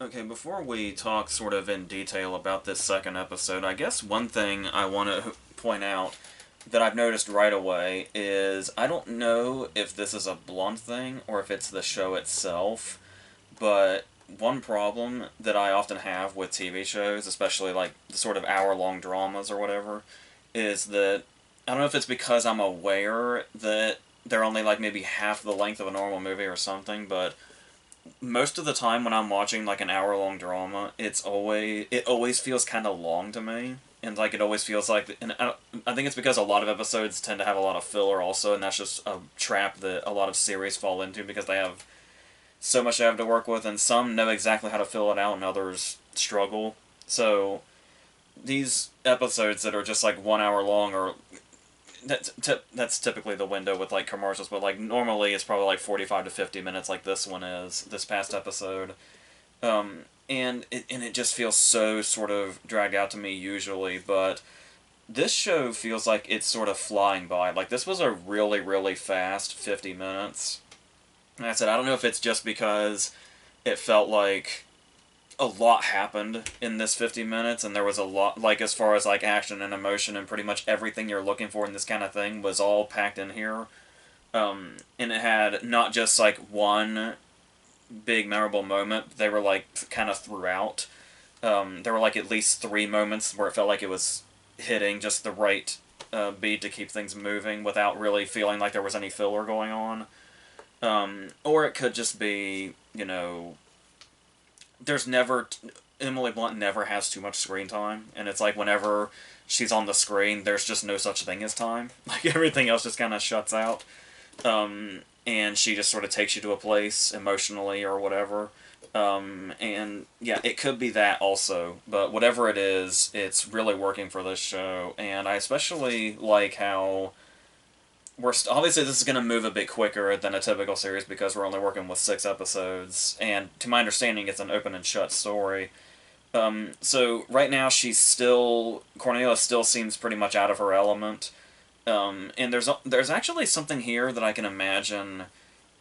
Okay, before we talk sort of in detail about this second episode, I guess one thing I want to point out that I've noticed right away is I don't know if this is a blunt thing or if it's the show itself, but one problem that I often have with TV shows, especially like the sort of hour long dramas or whatever, is that I don't know if it's because I'm aware that they're only like maybe half the length of a normal movie or something, but most of the time when I'm watching like an hour long drama, it always feels kind of long to me, and like it always feels like, and I think it's because a lot of episodes tend to have a lot of filler also, and that's just a trap that a lot of series fall into because they have so much they have to work with, and some know exactly how to fill it out, and others struggle. So these episodes that are just like 1 hour long, or that's typically the window with like commercials, but like normally it's probably like 45 to 50 minutes, like this one is this past episode. And it just feels so sort of dragged out to me usually, but this show feels like it's sort of flying by. Like this was a really really fast 50 minutes. And I said I don't know if it's just because it felt like a lot happened in this 50 minutes, and there was a lot, like as far as like action and emotion and pretty much everything you're looking for in this kind of thing was all packed in here. And it had not just like one big memorable moment, they were like kind of throughout. There were like at least three moments where it felt like it was hitting just the right beat to keep things moving without really feeling like there was any filler going on. Or it could just be, there's never Emily Blunt never has too much screen time, and it's like whenever she's on the screen, there's just no such thing as time. Like everything else just kind of shuts out, and she just sort of takes you to a place emotionally or whatever. And yeah, it could be that also, but whatever it is, it's really working for this show, and I especially like how obviously this is going to move a bit quicker than a typical series because we're only working with 6 episodes, and to my understanding, it's an open and shut story. So right now, Cornelia still seems pretty much out of her element, and there's actually something here that I can imagine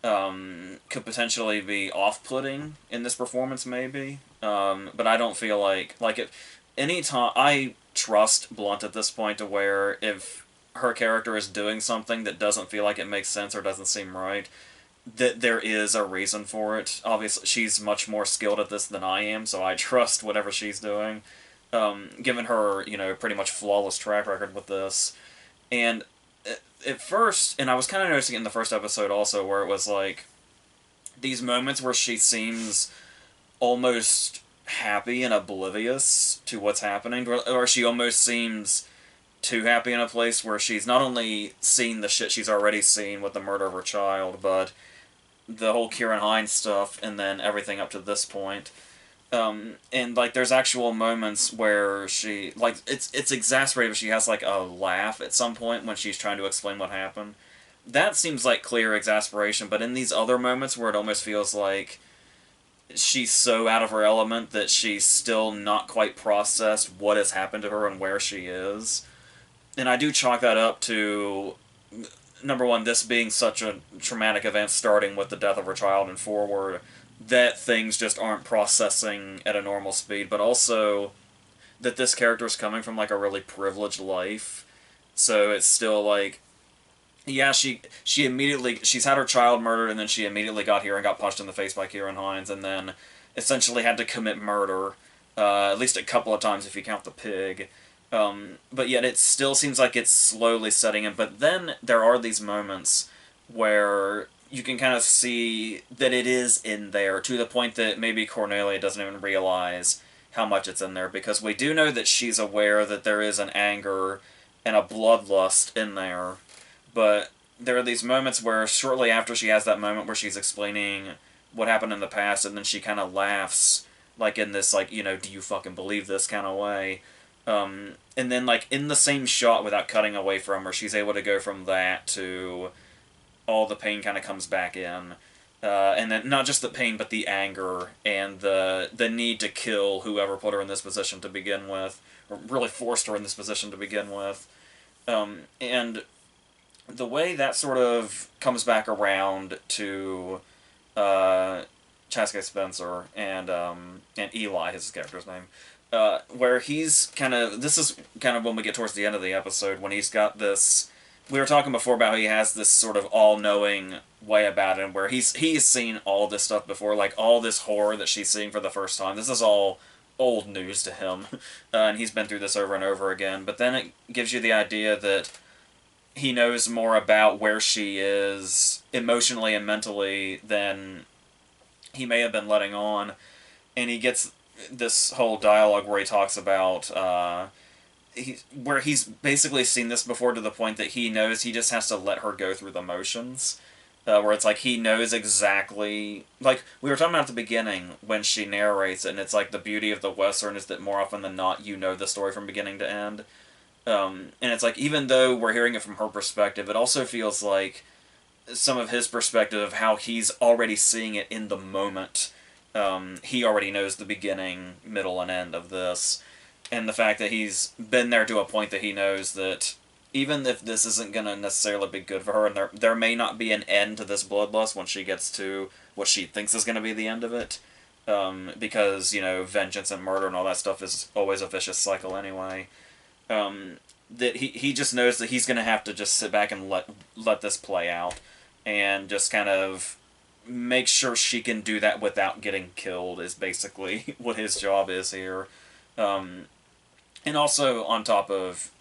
could potentially be off-putting in this performance, maybe. But I don't feel like if anytime I trust Blunt at this point to where if her character is doing something that doesn't feel like it makes sense or doesn't seem right, that there is a reason for it. Obviously, she's much more skilled at this than I am, so I trust whatever she's doing. Given her, pretty much flawless track record with this, and at first, and I was kind of noticing it in the first episode also, where it was like these moments where she seems almost happy and oblivious to what's happening, or she almost seems too happy in a place where she's not only seen the shit she's already seen with the murder of her child, but the whole Kieran Hines stuff, and then everything up to this point. And like, there's actual moments where she like it's exasperated. She has like a laugh at some point when she's trying to explain what happened. That seems like clear exasperation, but in these other moments where it almost feels like she's so out of her element that she's still not quite processed what has happened to her and where she is. And I do chalk that up to number one, this being such a traumatic event, starting with the death of her child and forward, that things just aren't processing at a normal speed, but also that this character is coming from like a really privileged life, so it's still like, yeah, she immediately she's had her child murdered, and then she immediately got here and got punched in the face by Kieran Hines, and then essentially had to commit murder, at least a couple of times if you count the pig. But yet it still seems like it's slowly setting in. But then there are these moments where you can kind of see that it is in there to the point that maybe Cornelia doesn't even realize how much it's in there, because we do know that she's aware that there is an anger and a bloodlust in there. But there are these moments where shortly after she has that moment where she's explaining what happened in the past, and then she kind of laughs, like in this, like, do you fucking believe this kind of way. And then, like, in the same shot, without cutting away from her, she's able to go from that to all the pain kind of comes back in. And then not just the pain, but the anger and the need to kill whoever put her in this position to begin with, or really forced her in this position to begin with. And the way that sort of comes back around uh, Chaske Spencer and Eli, his character's name, where he's kind of, this is kind of when we get towards the end of the episode, when he's got this, we were talking before about how he has this sort of all-knowing way about him, where he's seen all this stuff before, like all this horror that she's seeing for the first time. This is all old news to him, and he's been through this over and over again. But then it gives you the idea that he knows more about where she is emotionally and mentally than he may have been letting on, and he gets this whole dialogue where he talks about where he's basically seen this before, to the point that he knows he just has to let her go through the motions. Where it's like he knows exactly, like we were talking about at the beginning when she narrates it, and it's like the beauty of the Western is that more often than not you know the story from beginning to end. And it's like, even though we're hearing it from her perspective, it also feels like some of his perspective of how he's already seeing it in the moment. He already knows the beginning, middle, and end of this. And the fact that he's been there to a point that he knows that even if this isn't going to necessarily be good for her, and there may not be an end to this bloodlust when she gets to what she thinks is going to be the end of it. Because, vengeance and murder and all that stuff is always a vicious cycle anyway. That he just knows that he's going to have to just sit back and let this play out, and just kind of make sure she can do that without getting killed is basically what his job is here. And also on top of,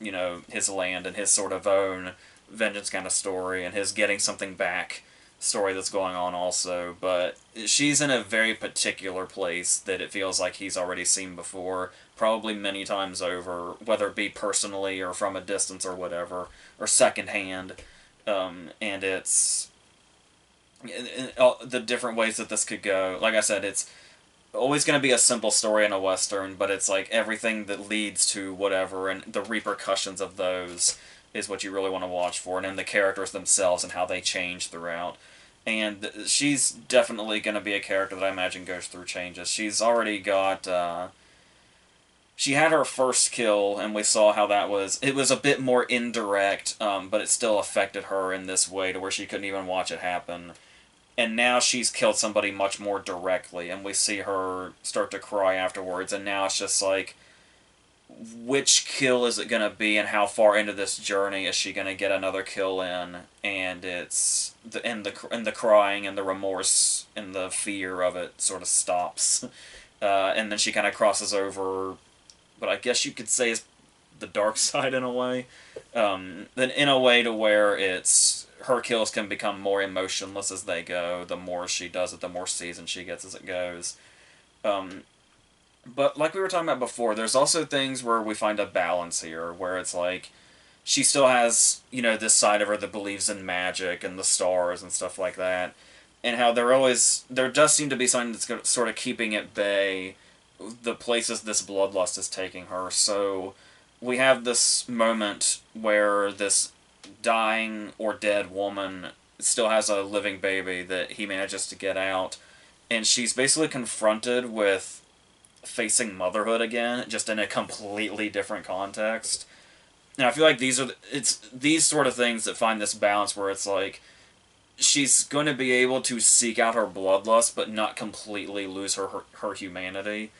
his land and his sort of own vengeance kind of story, and his getting something back story that's going on also. But she's in a very particular place that it feels like he's already seen before, probably many times over, whether it be personally or from a distance or whatever, or secondhand. And it's the different ways that this could go. Like I said, it's always going to be a simple story in a Western, but it's like everything that leads to whatever, and the repercussions of those is what you really want to watch for, and then the characters themselves and how they change throughout. And she's definitely going to be a character that I imagine goes through changes. She's already got, she had her first kill, and we saw how that was. It was a bit more indirect, but it still affected her in this way to where she couldn't even watch it happen. And now she's killed somebody much more directly, and we see her start to cry afterwards, and now it's just like, which kill is it going to be, and how far into this journey is she going to get another kill in? And it's the crying and the remorse and the fear of it sort of stops. And then she kind of crosses over, but I guess you could say is the dark side in a way. Then in a way to where it's, her kills can become more emotionless as they go. The more she does it, the more seasoned she gets as it goes. But like we were talking about before, there's also things where we find a balance here, where it's like, she still has, this side of her that believes in magic and the stars and stuff like that. And how there does seem to be something that's sort of keeping at bay the places this bloodlust is taking her. So we have this moment where this dying or dead woman still has a living baby that he manages to get out, and she's basically confronted with facing motherhood again, just in a completely different context. And I feel like it's these sort of things that find this balance where it's like, she's going to be able to seek out her bloodlust but not completely lose her humanity.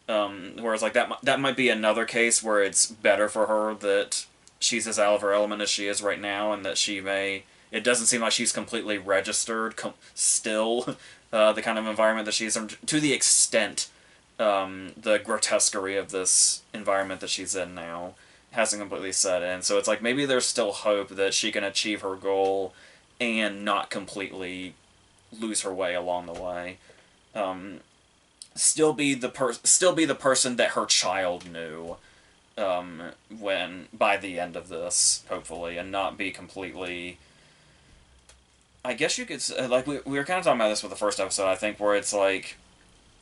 Whereas like that might be another case where it's better for her that she's as out of her element as she is right now, and that it doesn't seem like she's completely registered still, the kind of environment that she's in, to the extent the grotesquerie of this environment that she's in now hasn't completely set in. So it's like, maybe there's still hope that she can achieve her goal and not completely lose her way along the way. Still be the person that her child knew, when by the end of this, hopefully, and not be completely, I guess you could say, like we were kind of talking about this with the first episode, I think, where it's like,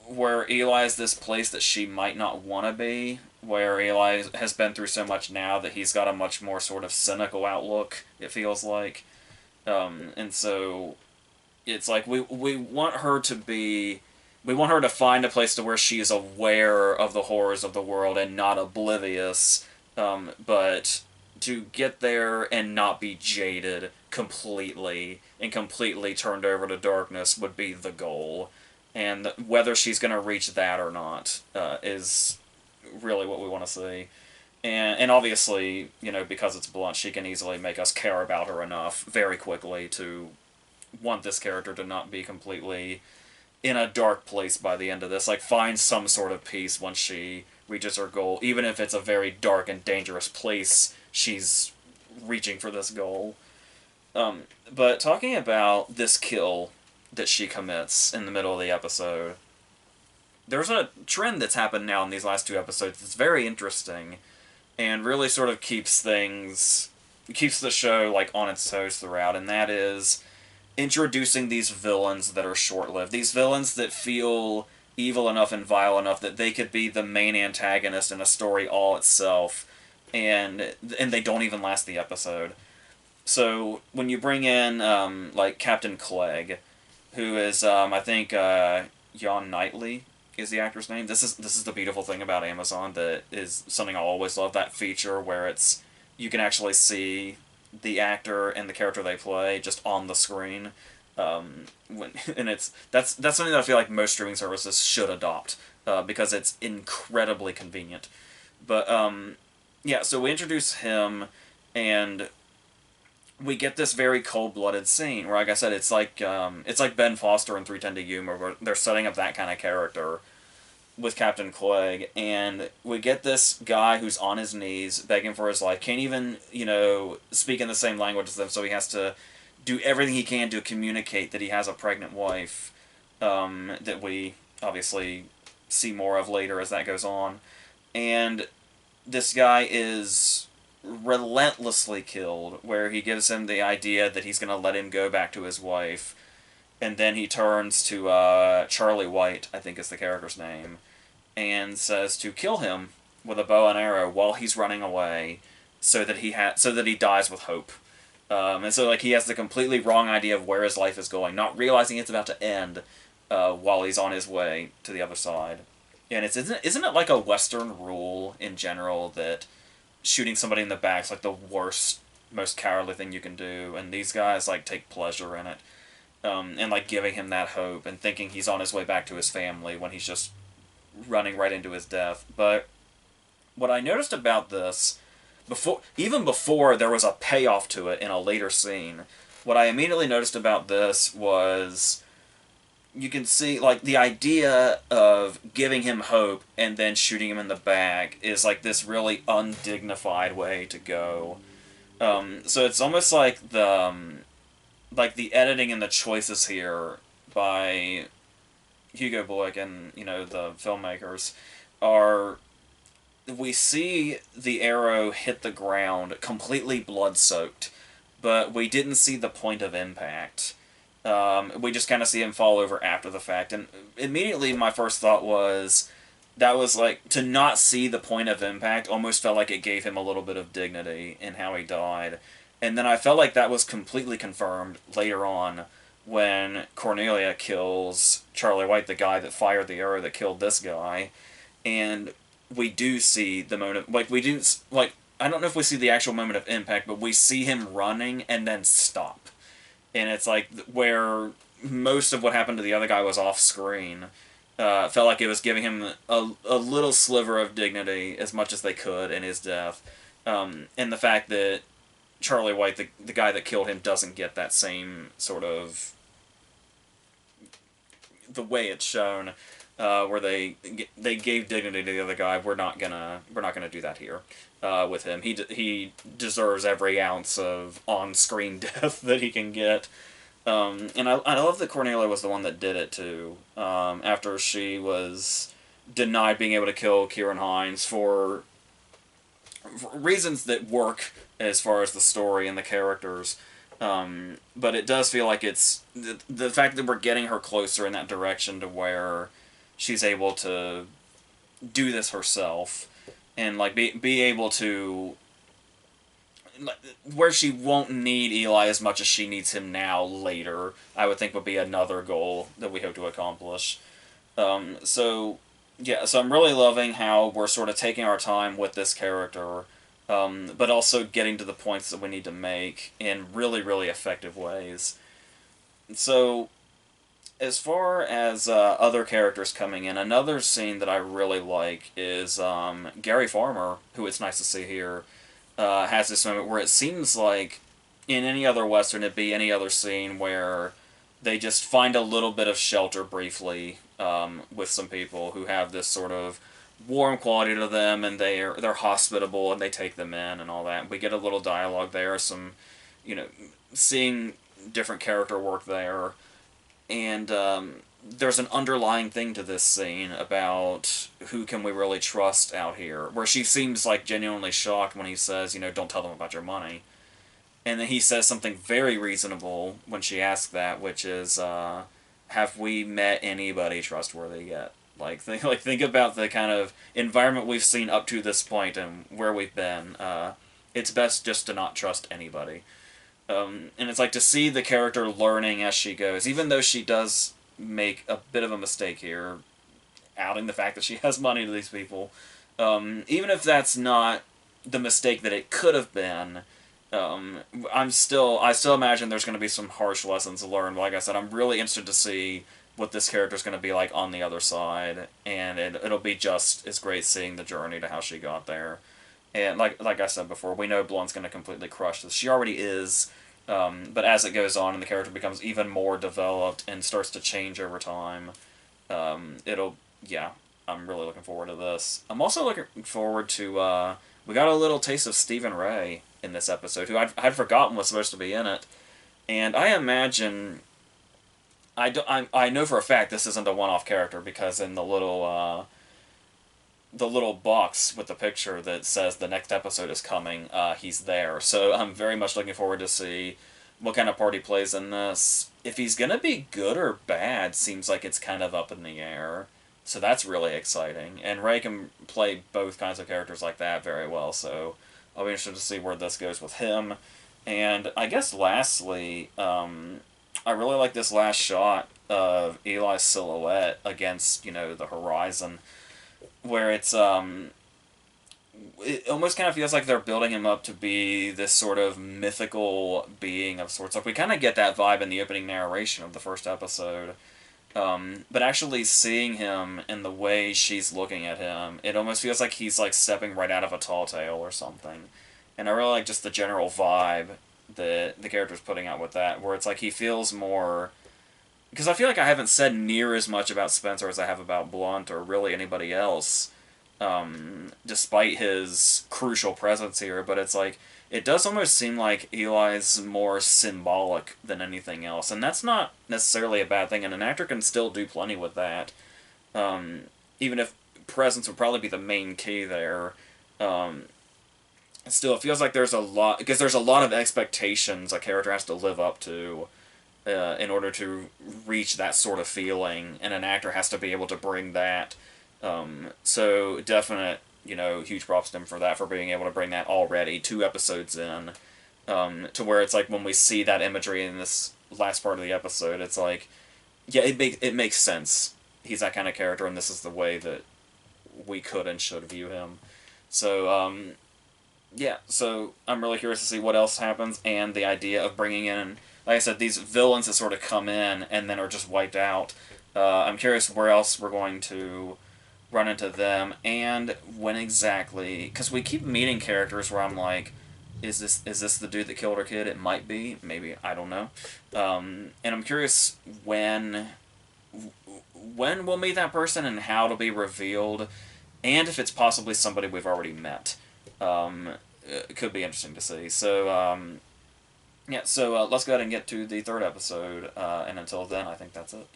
where Eli is this place that she might not want to be, where Eli has been through so much now that he's got a much more sort of cynical outlook, it feels like. And so it's like we want her to find a place to where she is aware of the horrors of the world and not oblivious, but to get there and not be jaded completely and completely turned over to darkness would be the goal. and whether she's going to reach that or not is really what we want to see. And obviously, because it's Blunt, she can easily make us care about her enough very quickly to want this character to not be completely in a dark place by the end of this. Like, find some sort of peace once she reaches her goal, even if it's a very dark and dangerous place she's reaching for this goal. But talking about this kill that she commits in the middle of the episode, there's a trend that's happened now in these last two episodes that's very interesting and really sort of keeps the show like on its toes throughout, and that is introducing these villains that are short-lived. These villains that feel evil enough and vile enough that they could be the main antagonist in a story all itself, and they don't even last the episode. So when you bring in like Captain Clegg, who is I think Jon Knightley is the actor's name. This is the beautiful thing about Amazon, that is something I always love, that feature where you can actually see the actor and the character they play just on the screen. That's something that I feel like most streaming services should adopt because it's incredibly convenient. But yeah, so we introduce him, and we get this very cold-blooded scene where, like I said, it's like Ben Foster in 3:10 to Yuma, where they're setting up that kind of character with Captain Clegg, and we get this guy who's on his knees begging for his life, can't even speak in the same language as them, so he has to do everything he can to communicate that he has a pregnant wife, that we obviously see more of later as that goes on, and this guy is relentlessly killed, where he gives him the idea that he's going to let him go back to his wife, and then he turns to Charlie White, I think is the character's name, and says to kill him with a bow and arrow while he's running away, so that he dies with hope. And so like he has the completely wrong idea of where his life is going, not realizing it's about to end while he's on his way to the other side. And isn't it like a Western rule in general that shooting somebody in the back is like the worst, most cowardly thing you can do, and these guys like take pleasure in it, and like giving him that hope and thinking he's on his way back to his family when he's just running right into his death. But what I noticed about this, even before there was a payoff to it in a later scene, what I immediately noticed about this was you can see like the idea of giving him hope and then shooting him in the back is like this really undignified way to go. So it's almost like the editing and the choices here by Hugo Blick and the filmmakers are, we see the arrow hit the ground completely blood-soaked, but we didn't see the point of impact. We just kind of see him fall over after the fact, and immediately my first thought was that was like, to not see the point of impact almost felt like it gave him a little bit of dignity in how he died. And then I felt like that was completely confirmed later on when Cornelia kills Charlie White, the guy that fired the arrow that killed this guy, and we do see the moment, I don't know if we see the actual moment of impact, but we see him running and then stop. And it's like where most of what happened to the other guy was off screen. Felt like it was giving him a little sliver of dignity as much as they could in his death. And the fact that Charlie White, the guy that killed him, doesn't get that same sort of the way it's shown, where they gave dignity to the other guy. We're not gonna do that here with him. He deserves every ounce of on-screen death that he can get. And I love that Cornelia was the one that did it too. After she was denied being able to kill Kieran Hines for reasons that work as far as the story and the characters. But it does feel like it's the fact that we're getting her closer in that direction to where she's able to do this herself and like be able to, where she won't need Eli as much as she needs him now later, I would think would be another goal that we hope to accomplish. So I'm really loving how we're sort of taking our time with this character, but also getting to the points that we need to make in really, really effective ways. So as far as other characters coming in, another scene that I really like is Gary Farmer, who it's nice to see here, has this moment where it seems like in any other Western it'd be any other scene where they just find a little bit of shelter briefly with some people who have this sort of warm quality to them, and they're hospitable and they take them in and all that. We get a little dialogue there, some, you know, seeing different character work there, and there's an underlying thing to this scene about who can we really trust out here, where she seems like genuinely shocked when he says, you know, don't tell them about your money. And then he says something very reasonable when she asks that, which is, have we met anybody trustworthy yet? Think about the kind of environment we've seen up to this point and where we've been. It's best just to not trust anybody. And it's like to see the character learning as she goes, even though she does make a bit of a mistake here, outing the fact that she has money to these people. Even if that's not the mistake that it could have been, I still imagine there's going to be some harsh lessons learned. Like I said, I'm really interested to see what this character's going to be like on the other side, and it'll be just as great seeing the journey to how she got there. And like I said before, we know Blonde's going to completely crush this. She already is, but as it goes on and the character becomes even more developed and starts to change over time, yeah, I'm really looking forward to this. I'm also looking forward to, we got a little taste of Stephen Ray in this episode, who I'd forgotten was supposed to be in it. And I imagine, I know for a fact this isn't a one-off character, because in the little box with the picture that says the next episode is coming, he's there. So I'm very much looking forward to see what kind of part he plays in this. If he's going to be good or bad, seems like it's kind of up in the air. So that's really exciting. And Ray can play both kinds of characters like that very well, so I'll be interested to see where this goes with him. And I guess lastly, I really like this last shot of Eli's silhouette against, you know, the horizon, where it almost kind of feels like they're building him up to be this sort of mythical being of sorts. Like, we kind of get that vibe in the opening narration of the first episode. But actually seeing him and the way she's looking at him, it almost feels like he's like stepping right out of a tall tale or something. And I really like just the general vibe that the character's putting out with that, where it's like he feels more... Because I feel like I haven't said near as much about Spencer as I have about Blunt or really anybody else, despite his crucial presence here, but it's like, it does almost seem like Eli's more symbolic than anything else, and that's not necessarily a bad thing, and an actor can still do plenty with that, even if presence would probably be the main key there. Still, it feels like there's a lot, because there's a lot of expectations a character has to live up to in order to reach that sort of feeling, and an actor has to be able to bring that. So definite, you know, huge props to him for that, for being able to bring that already 2 episodes in, to where it's like when we see that imagery in this last part of the episode, it's like, yeah, it makes sense. He's that kind of character, and this is the way that we could and should view him. So, yeah, so I'm really curious to see what else happens, and the idea of bringing in, like I said, these villains that sort of come in and then are just wiped out. I'm curious where else we're going to run into them, and when exactly, because we keep meeting characters where I'm like, is this the dude that killed her kid? It might be, maybe, I don't know. And I'm curious when we'll meet that person and how it'll be revealed, and if it's possibly somebody we've already met. It could be interesting to see. So, yeah, so let's go ahead and get to the 3rd episode, and until then, I think that's it.